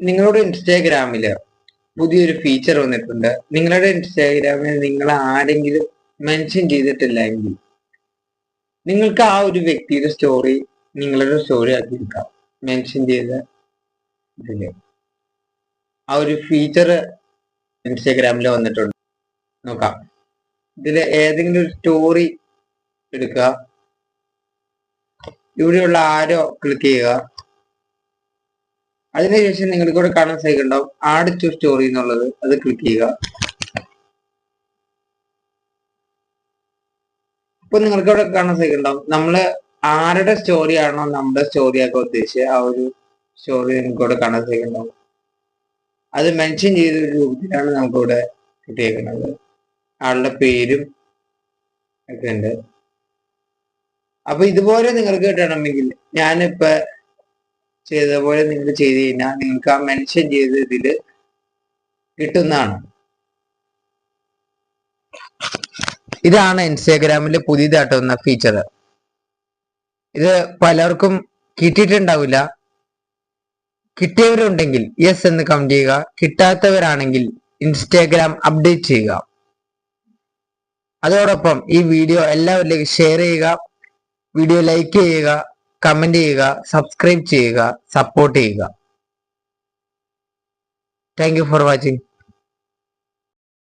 നിങ്ങളുടെ ഇൻസ്റ്റാഗ്രാമില് പുതിയൊരു ഫീച്ചർ വന്നിട്ടുണ്ട്. നിങ്ങളുടെ ഇൻസ്റ്റാഗ്രാമിൽ നിങ്ങൾ ആരെങ്കിലും മെൻഷൻ ചെയ്തിട്ടില്ല എങ്കിൽ നിങ്ങൾക്ക് ആ ഒരു വ്യക്തിയുടെ സ്റ്റോറി നിങ്ങളുടെ സ്റ്റോറി ആക്കി എടുക്കാം. മെൻഷൻ ചെയ്ത ഇതില് ആ ഒരു ഫീച്ചർ ഇൻസ്റ്റാഗ്രാമിൽ വന്നിട്ടുണ്ട്. നോക്കാം. ഇതില് ഏതെങ്കിലും ഒരു സ്റ്റോറി എടുക്കുക. ഇവിടെയുള്ള ആരോ ക്ലിക്ക് ചെയ്യുക. അതിനുശേഷം നിങ്ങൾക്ക് ഇവിടെ കാണാൻ സാധിക്കുന്നുണ്ടാവും ആഡ് ടു സ്റ്റോറി എന്നുള്ളത്. അത് ക്ലിക്ക് ചെയ്യുക. ഇപ്പൊ നിങ്ങൾക്ക് ഇവിടെ കാണാൻ സാധിക്കുന്നുണ്ടാവും നമ്മള് ആരുടെ സ്റ്റോറി ആണോ നമ്മുടെ സ്റ്റോറി ആക്കാൻ ഉദ്ദേശിച്ചത് ആ ഒരു സ്റ്റോറി നിങ്ങൾക്ക് ഇവിടെ കാണാൻ സാധിക്കുന്നുണ്ടാവും. അത് മെൻഷൻ ചെയ്ത ഒരു രൂപത്തിലാണ് നമുക്കിവിടെ കിട്ടിയേക്കുന്നത്. ആളുടെ പേരും ഒക്കെ ഉണ്ട്. അപ്പൊ ഇതുപോലെ നിങ്ങൾക്ക് കിട്ടണമെങ്കിൽ ഞാനിപ്പോ ചെയ്ത പോലെ നിങ്ങൾ ചെയ്ത് കഴിഞ്ഞാൽ നിങ്ങൾക്ക് ആ മെൻഷൻ ചെയ്ത ഇതില് കിട്ടുന്നതാണ്. ഇതാണ് ഇൻസ്റ്റാഗ്രാമില് പുതിയതായിട്ട് വന്ന ഫീച്ചർ. ഇത് പലർക്കും കിട്ടിയിട്ടുണ്ടാവില്ല. കിട്ടിയവരുണ്ടെങ്കിൽ യെസ് എന്ന് കമന്റ് ചെയ്യുക. കിട്ടാത്തവരാണെങ്കിൽ ഇൻസ്റ്റാഗ്രാം അപ്ഡേറ്റ് ചെയ്യുക. അതോടൊപ്പം ഈ വീഡിയോ എല്ലാവരിലേക്കും ഷെയർ ചെയ്യുക. വീഡിയോ ലൈക്ക് ചെയ്യുക, കമന്റ് ചെയ്യുക, സബ്സ്ക്രൈബ് ചെയ്യുക, സപ്പോർട്ട് ചെയ്യുക. Thank you for watching.